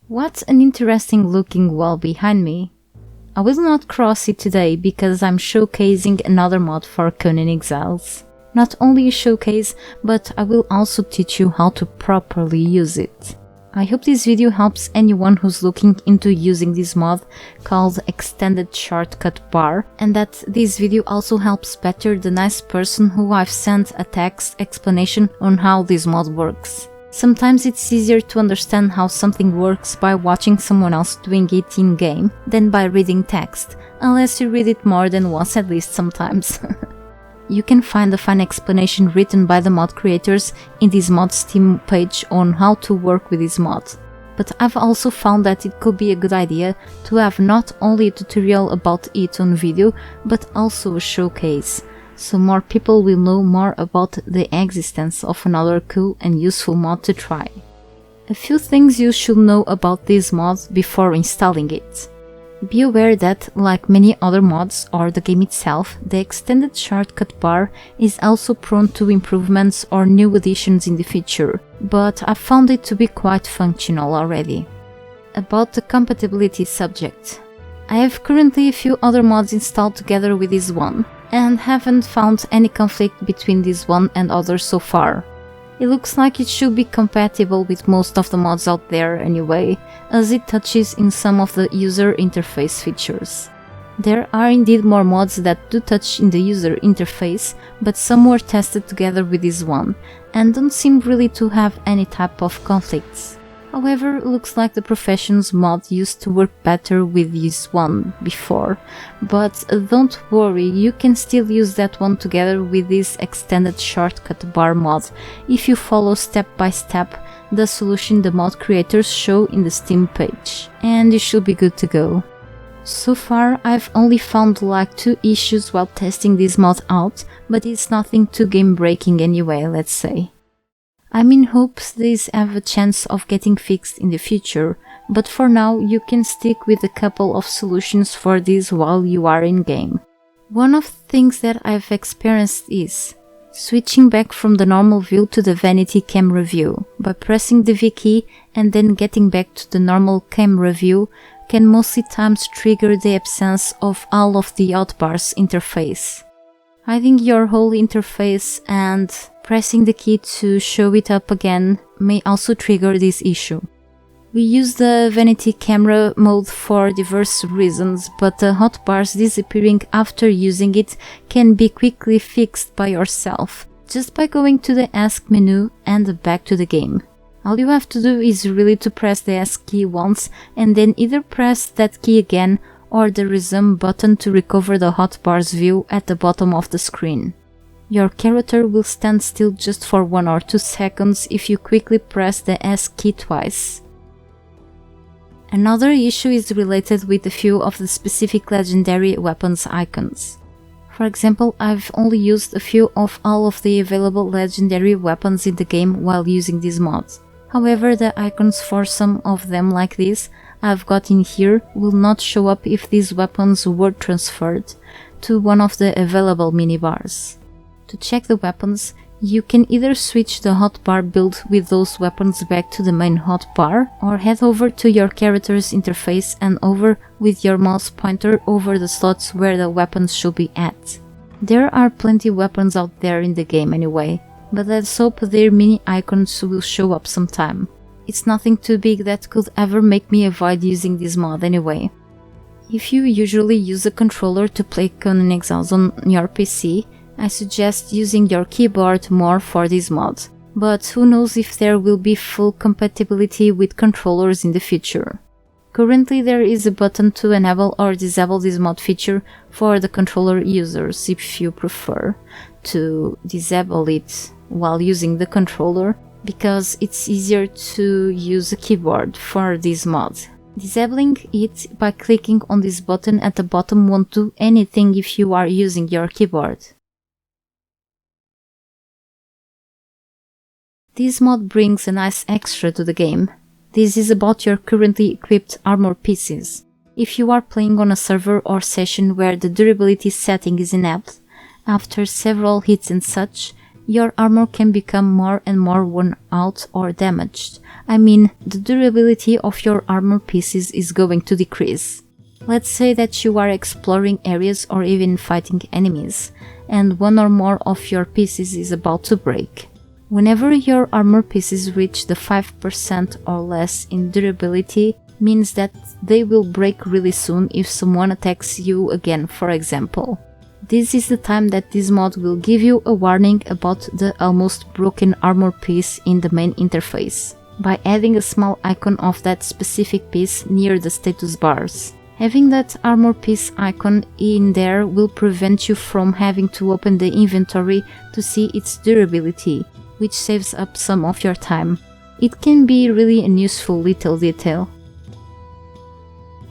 What an interesting looking wall behind me. I will not cross it today because I'm showcasing another mod for CONAN EXILES. Not only a showcase, but I will also teach you how to properly use it. I hope this video helps anyone who's looking into using this mod called Extended Shortcut Bar, and that this video also helps better the nice person who I've sent a text explanation on how this mod works. Sometimes it's easier to understand how something works by watching someone else doing it in-game than by reading text, unless you read it more than once at least sometimes. You can find a fine explanation written by the mod creators in this mod Steam page on how to work with this mod. But I've also found that it could be a good idea to have not only a tutorial about it on video, but also a showcase, so more people will know more about the existence of another cool and useful mod to try. A few things you should know about this mod before installing it. Be aware that, like many other mods or the game itself, the extended shortcut bar is also prone to improvements or new additions in the future, but I found it to be quite functional already. About the compatibility subject. I have currently a few other mods installed together with this one, and haven't found any conflict between this one and others so far. It looks like it should be compatible with most of the mods out there anyway, as it touches in some of the user interface features. There are indeed more mods that do touch in the user interface, but some were tested together with this one, and don't seem really to have any type of conflicts. However, it looks like the Professions mod used to work better with this one before, but don't worry, you can still use that one together with this extended shortcut bar mod if you follow step by step the solution the mod creators show in the Steam page, and you should be good to go. So far I've only found like 2 issues while testing this mod out, but it's nothing too game breaking anyway, let's say. I'm in hopes these have a chance of getting fixed in the future, but for now you can stick with a couple of solutions for this while you are in game. One of the things that I've experienced is switching back from the normal view to the vanity camera view by pressing the V key and then getting back to the normal camera view can mostly times trigger the absence of all of the HOTBARS interface. Hiding your whole interface and pressing the key to show it up again may also trigger this issue. We use the vanity camera mode for diverse reasons, but the HOTBARS disappearing after using it can be quickly fixed by yourself, just by going to the ESC menu and back to the game. All you have to do is really to press the ESC key once and then either press that key again or the resume button to recover the HOTBARS view at the bottom of the screen. Your character will stand still just for 1 or 2 seconds if you quickly press the ESC key twice. Another issue is related with a few of the specific legendary weapons icons. For example, I've only used a few of all of the available legendary weapons in the game while using this mod. However, the icons for some of them like this I've got in here will not show up if these weapons were transferred to one of the available minibars. To check the weapons, you can either switch the hotbar build with those weapons back to the main hotbar, or head over to your character's interface and hover with your mouse pointer over the slots where the weapons should be at. There are plenty weapons out there in the game anyway, but let's hope their mini icons will show up sometime. It's nothing too big that could ever make me avoid using this mod anyway. If you usually use a controller to play CONAN EXILES on your PC, I suggest using your keyboard more for this mod, but who knows if there will be full compatibility with controllers in the future. Currently there is a button to enable or disable this mod feature for the controller users if you prefer to disable it while using the controller, because it's easier to use a keyboard for this mod. Disabling it by clicking on this button at the bottom won't do anything if you are using your keyboard. This mod brings a nice extra to the game. This is about your currently equipped armor pieces. If you are playing on a server or session where the durability setting is enabled, after several hits and such, your armor can become more and more worn out or damaged. I mean, the durability of your armor pieces is going to decrease. Let's say that you are exploring areas or even fighting enemies, and one or more of your pieces is about to break. Whenever your armor pieces reach the 5% or less in durability, means that they will break really soon if someone attacks you again, for example. This is the time that this mod will give you a warning about the almost broken armor piece in the main interface, by adding a small icon of that specific piece near the status bars. Having that armor piece icon in there will prevent you from having to open the inventory to see its durability, which saves up some of your time. It can be really a useful little detail.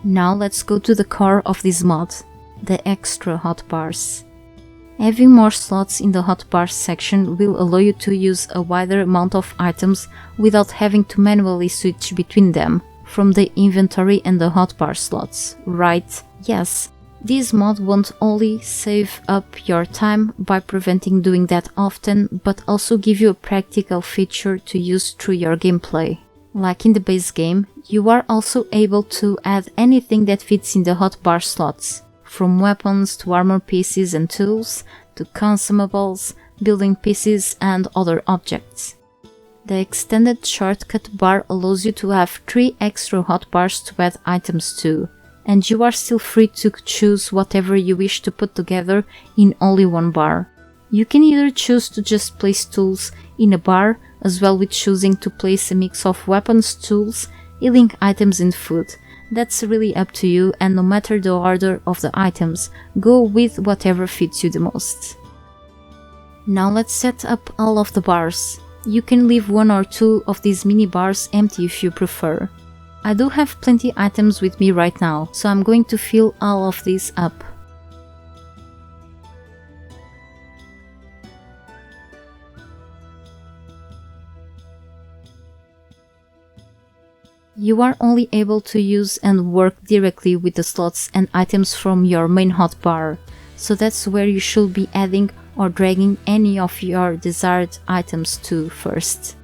Now let's go to the core of this mod, the extra hotbars. Having more slots in the hotbars section will allow you to use a wider amount of items without having to manually switch between them from the inventory and the hotbar slots, right? Yes, this mod won't only save up your time by preventing doing that often, but also give you a practical feature to use through your gameplay. Like in the base game, you are also able to add anything that fits in the hotbar slots, from weapons to armor pieces and tools, to consumables, building pieces and other objects. The extended shortcut bar allows you to have 3 extra hotbars to add items to, and you are still free to choose whatever you wish to put together in only one bar. You can either choose to just place tools in a bar, as well with choosing to place a mix of weapons, tools, healing items and food. That's really up to you, and no matter the order of the items, go with whatever fits you the most. Now let's set up all of the bars. You can leave 1 or 2 of these mini bars empty if you prefer. I do have plenty items with me right now, so I'm going to fill all of these up. You are only able to use and work directly with the slots and items from your main hotbar, so that's where you should be adding or dragging any of your desired items to first.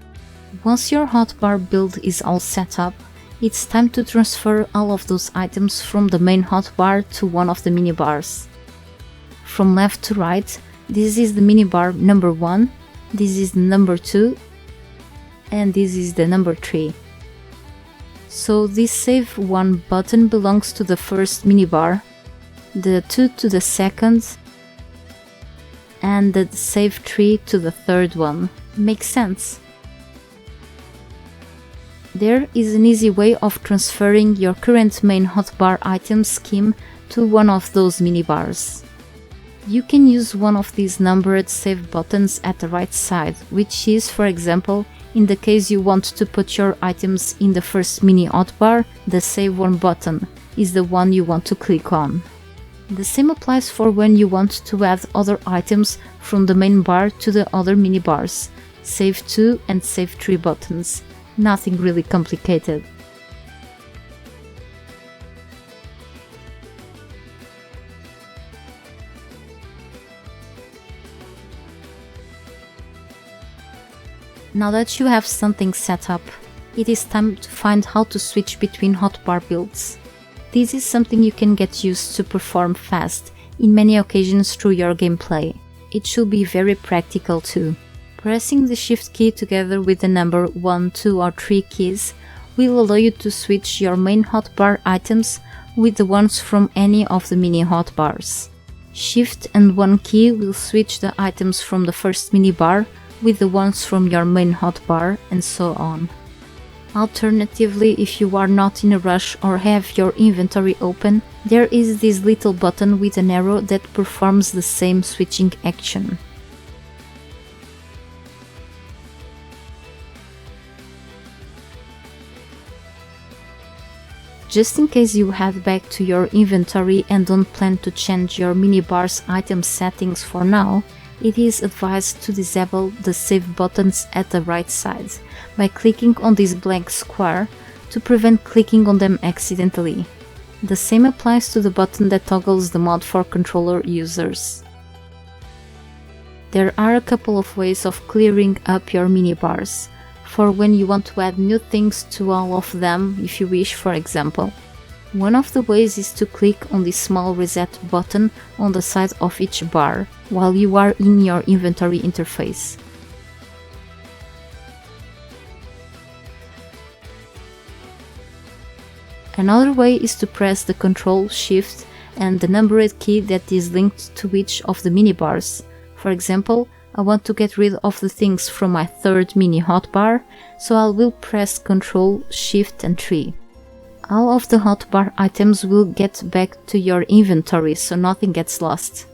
Once your hotbar build is all set up, it's time to transfer all of those items from the main hotbar to one of the minibars. From left to right, this is the minibar number 1, this is the number 2, and this is the number 3. So this save 1 button belongs to the first minibar, the 2 to the second, and the save 3 to the third one. Makes sense? There is an easy way of transferring your current main hotbar item scheme to one of those minibars. You can use one of these numbered save buttons at the right side, which is, for example, in the case you want to put your items in the first mini hotbar, the save 1 button is the one you want to click on. The same applies for when you want to add other items from the main bar to the other mini bars, save 2 and save 3 buttons. Nothing really complicated. Now that you have something set up, it is time to find how to switch between hotbar builds. This is something you can get used to perform fast, in many occasions through your gameplay. It should be very practical too. Pressing the shift key together with the number 1, 2 or 3 keys will allow you to switch your main hotbar items with the ones from any of the mini hotbars. Shift and 1 key will switch the items from the first minibar with the ones from your main hotbar, and so on. Alternatively, if you are not in a rush or have your inventory open, there is this little button with an arrow that performs the same switching action. Just in case you head back to your inventory and don't plan to change your minibar's item settings for now, it is advised to disable the save buttons at the right side by clicking on this blank square to prevent clicking on them accidentally. The same applies to the button that toggles the mod for controller users. There are a couple of ways of clearing up your minibars, for when you want to add new things to all of them if you wish, for example. One of the ways is to click on the small reset button on the side of each bar while you are in your inventory interface. Another way is to press the Ctrl, Shift and the numbered key that is linked to each of the minibars. For example, I want to get rid of the things from my third mini hotbar, so I will press Ctrl, Shift and 3. All of the hotbar items will get back to your inventory, so nothing gets lost.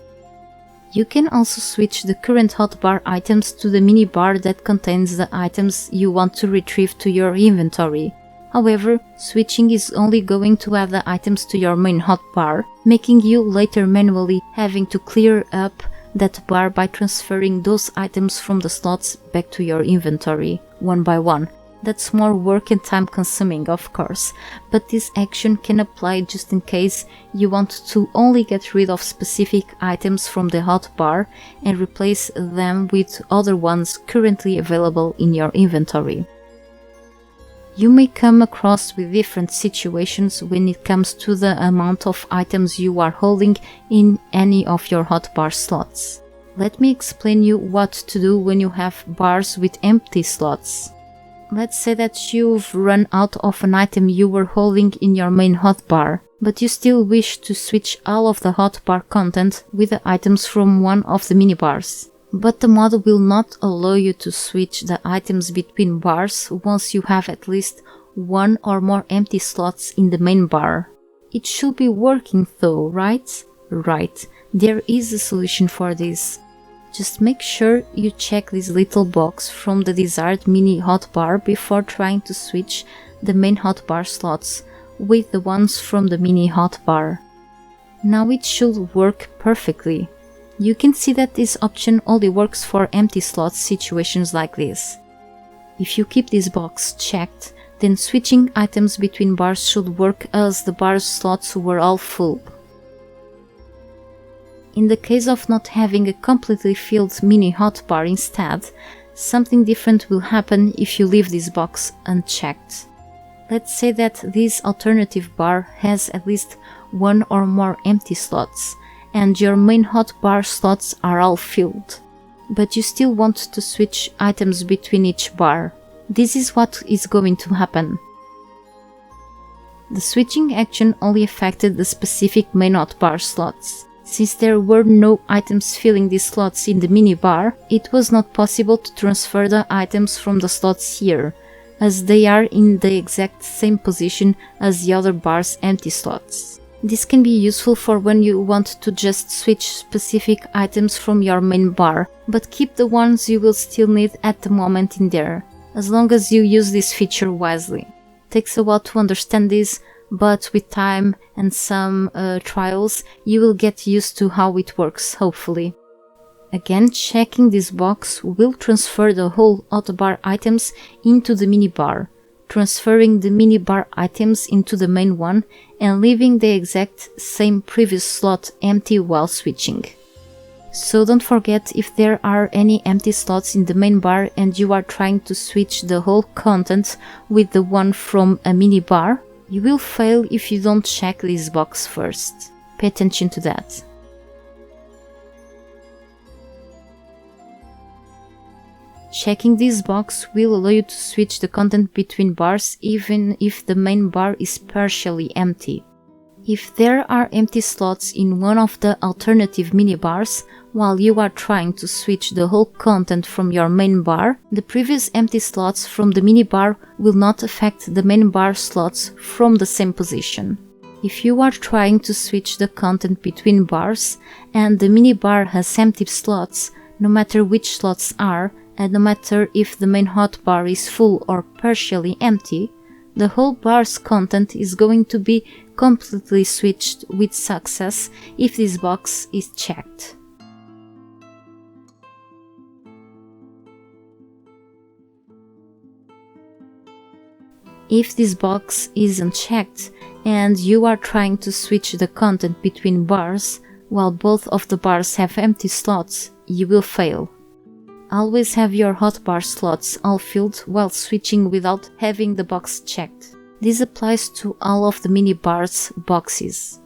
You can also switch the current hotbar items to the minibar that contains the items you want to retrieve to your inventory. However, switching is only going to add the items to your main hotbar, making you later manually having to clear up that bar by transferring those items from the slots back to your inventory, one by one. That's more work and time consuming, of course, but this action can apply just in case you want to only get rid of specific items from the hotbar and replace them with other ones currently available in your inventory. You may come across with different situations when it comes to the amount of items you are holding in any of your hotbar slots. Let me explain you what to do when you have bars with empty slots. Let's say that you've run out of an item you were holding in your main hotbar, but you still wish to switch all of the hotbar content with the items from one of the minibars. But the mod will not allow you to switch the items between bars once you have at least one or more empty slots in the main bar. It should be working though, right? Right, there is a solution for this. Just make sure you check this little box from the desired mini hotbar before trying to switch the main hotbar slots with the ones from the mini hotbar. Now it should work perfectly. You can see that this option only works for empty slots situations like this. If you keep this box checked, then switching items between bars should work as the bar's slots were all full. In the case of not having a completely filled mini hotbar instead, something different will happen if you leave this box unchecked. Let's say that this alternative bar has at least one or more empty slots, and your main hotbar slots are all filled, but you still want to switch items between each bar. This is what is going to happen. The switching action only affected the specific main hotbar slots. Since there were no items filling these slots in the minibar, it was not possible to transfer the items from the slots here, as they are in the exact same position as the other bar's empty slots. This can be useful for when you want to just switch specific items from your main bar, but keep the ones you will still need at the moment in there, as long as you use this feature wisely. Takes a while to understand this, but with time and some trials, you will get used to how it works, hopefully. Again, checking this box will transfer the whole hotbar items into the minibar, transferring the minibar items into the main one and leaving the exact same previous slot empty while switching. So don't forget, if there are any empty slots in the main bar and you are trying to switch the whole content with the one from a minibar, you will fail if you don't check this box first. Pay attention to that. Checking this box will allow you to switch the content between bars even if the main bar is partially empty. If there are empty slots in one of the alternative minibars, while you are trying to switch the whole content from your main bar, the previous empty slots from the minibar will not affect the main bar slots from the same position. If you are trying to switch the content between bars and the minibar has empty slots, no matter which slots are, and no matter if the main hotbar is full or partially empty, the whole bar's content is going to be completely switched with success if this box is checked. If this box is unchecked and you are trying to switch the content between bars, while both of the bars have empty slots, you will fail. Always have your hotbar slots all filled while switching without having the box checked. This applies to all of the minibars boxes.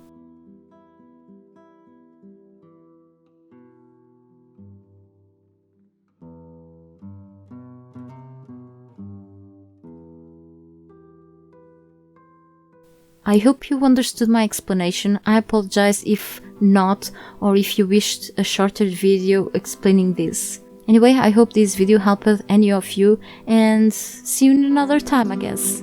I hope you understood my explanation. I apologize if not, or if you wished a shorter video explaining this. Anyway, I hope this video helped any of you, and see you in another time, I guess.